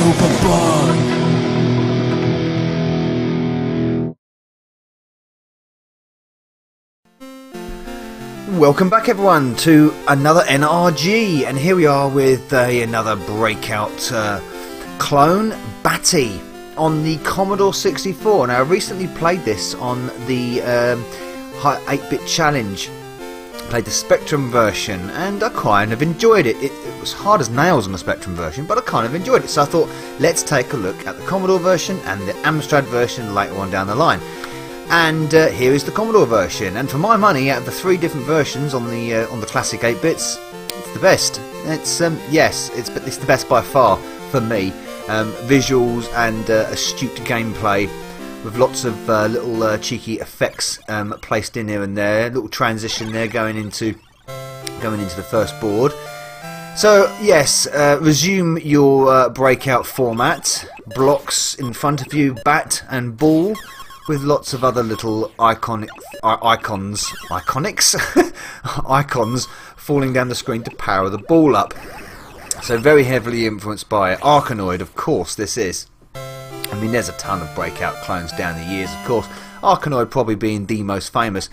Superbug. Welcome back everyone to another NRG, and here we are with another breakout clone, Batty, on the Commodore 64. Now I recently played this on the 8-bit challenge. Played the Spectrum version and I kind of enjoyed it. It was hard as nails on the Spectrum version, but I kind of enjoyed it. So I thought, let's take a look at the Commodore version and the Amstrad version later on down the line. And here is the Commodore version, and for my money, out of the 3 different versions on the classic 8-bits, it's the best. It's it's the best by far for me. Visuals and astute gameplay, with lots of little cheeky effects placed in here and there. A little transition there going into the first board. So yes, resume your breakout format. Blocks in front of you, bat and ball, with lots of other little icons falling down the screen to power the ball up. So very heavily influenced by Arkanoid, of course this is. I mean, there's a ton of breakout clones down the years, of course. Arkanoid probably being the most famous.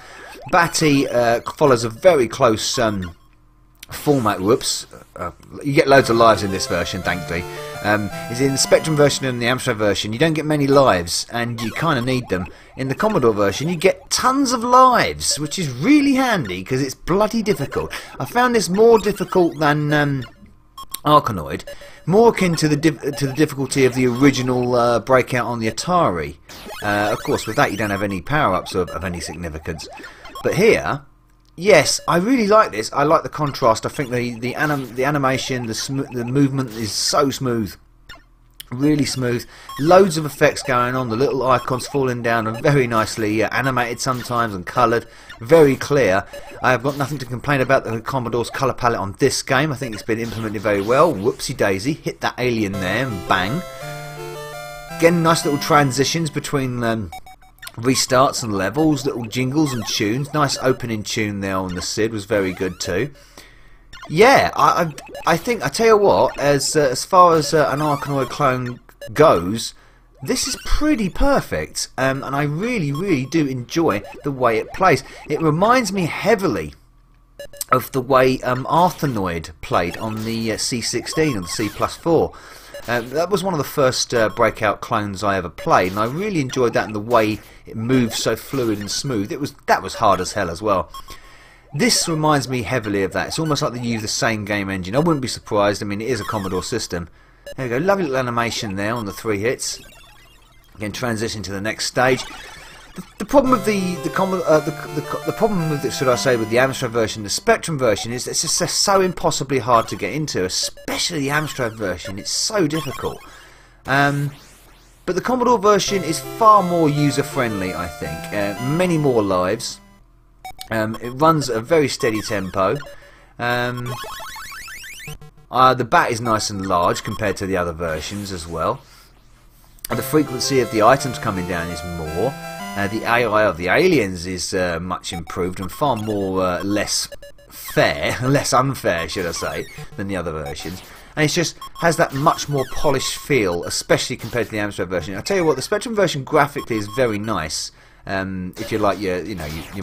Batty follows a very close format. Whoops. You get loads of lives in this version, thankfully. Is in the Spectrum version and the Amstrad version, you don't get many lives, and you kind of need them. In the Commodore version, you get tons of lives, which is really handy because it's bloody difficult. I found this more difficult than Arkanoid, more akin to the difficulty of the original breakout on the Atari. Of course, with that you don't have any power-ups of any significance. But here, yes, I really like this. I like the contrast. I think the animation, the movement is so smooth, really smooth. Loads of effects going on. The little icons falling down are very nicely animated sometimes and coloured. Very clear. I have got nothing to complain about the Commodore's colour palette on this game. I think it's been implemented very well. Whoopsie daisy, hit that alien there and bang. Again, nice little transitions between restarts and levels, little jingles and tunes. Nice opening tune there on the SID was very good too. Yeah, I think, I tell you what, as far as an Arkanoid clone goes, this is pretty perfect, and I really do enjoy the way it plays. It reminds me heavily of the way Arkanoid played on the C16 and the C+4. That was one of the first breakout clones I ever played, and I really enjoyed that and the way it moves so fluid and smooth. That was hard as hell as well. This reminds me heavily of that. It's almost like they use the same game engine. I wouldn't be surprised. I mean, it is a Commodore system. There we go, lovely little animation there on the 3 hits. Again, transition to the next stage. The problem with the problem with it, should I say, with the Amstrad version, the Spectrum version, is it's just so impossibly hard to get into, especially the Amstrad version. It's so difficult. But the Commodore version is far more user-friendly, I think. Many more lives. It runs at a very steady tempo. The bat is nice and large compared to the other versions as well. The frequency of the items coming down is more. The AI of the aliens is much improved and far more less unfair, should I say, than the other versions. And it just has that much more polished feel, especially compared to the Amstrad version. I tell you what, the Spectrum version graphically is very nice. If you like your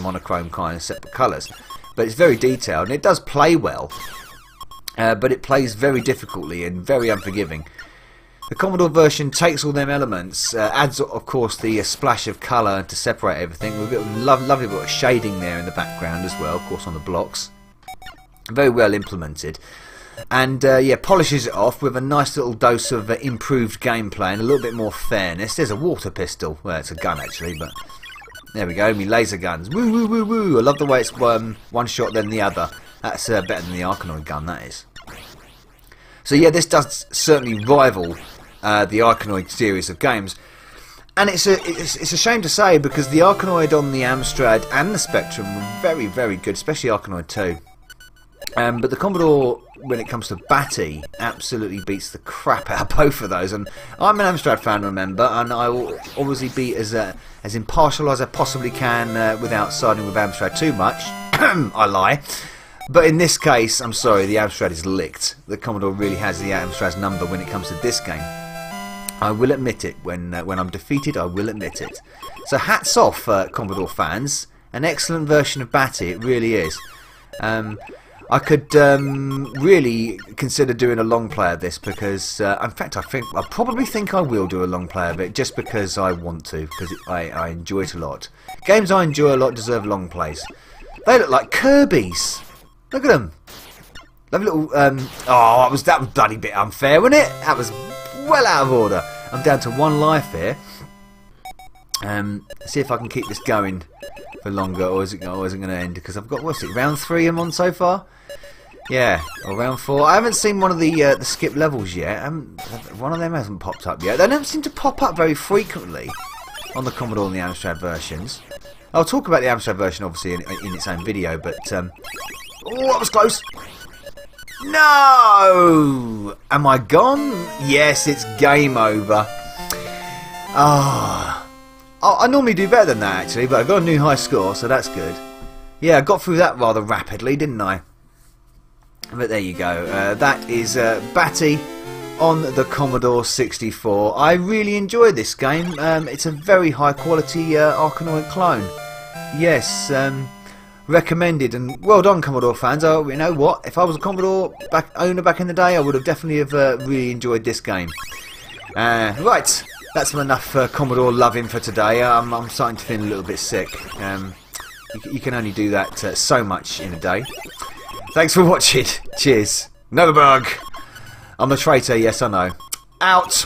monochrome kind of separate colours, but it's very detailed and it does play well, but it plays very difficultly and very unforgiving. The Commodore version takes all them elements, adds of course the splash of colour to separate everything, with a bit of lovely bit of shading there in the background as well, of course on the blocks. Very well implemented. And yeah, polishes it off with a nice little dose of improved gameplay and a little bit more fairness. There's a water pistol. Well, it's a gun actually, but there we go. Me laser guns. Woo woo woo woo. I love the way it's one shot then the other. That's better than the Arkanoid gun. That is. So yeah, this does certainly rival the Arkanoid series of games. And it's a shame to say, because the Arkanoid on the Amstrad and the Spectrum were very good, especially Arkanoid 2. But the Commodore, when it comes to Batty, absolutely beats the crap out of both of those. And I'm an Amstrad fan, remember, and I will obviously be as impartial as I possibly can without siding with Amstrad too much. I lie. But in this case, I'm sorry, the Amstrad is licked. The Commodore really has the Amstrad's number when it comes to this game. I will admit it. When I'm defeated, I will admit it. So hats off, Commodore fans. An excellent version of Batty, it really is. I could really consider doing a long play of this because, in fact, I probably think I will do a long play of it just because I want to, because I enjoy it a lot. Games I enjoy a lot deserve long plays. They look like Kirby's. Look at them. Lovely little. Oh, that was bloody bit unfair, wasn't it? That was well out of order. I'm down to 1 life here. See if I can keep this going for longer, or is it going to end? Because I've got, what's it, round 3 I'm on so far? Yeah, or round 4. I haven't seen one of the skip levels yet. One of them hasn't popped up yet. They don't seem to pop up very frequently on the Commodore and the Amstrad versions. I'll talk about the Amstrad version obviously in its own video, but oh, that was close. No! Am I gone? Yes, it's game over. Ah. I normally do better than that actually, but I got a new high score, so that's good. Yeah, I got through that rather rapidly, didn't I? But there you go. That is Batty on the Commodore 64. I really enjoyed this game. It's a very high quality Arkanoid clone. Yes, recommended, and well done Commodore fans. You know what? If I was a Commodore owner back in the day, I would have definitely have really enjoyed this game. Right. That's enough Commodore loving for today. I'm starting to feel a little bit sick. You can only do that so much in a day. Thanks for watching. Cheers. Another bug. I'm a traitor, yes I know. Out.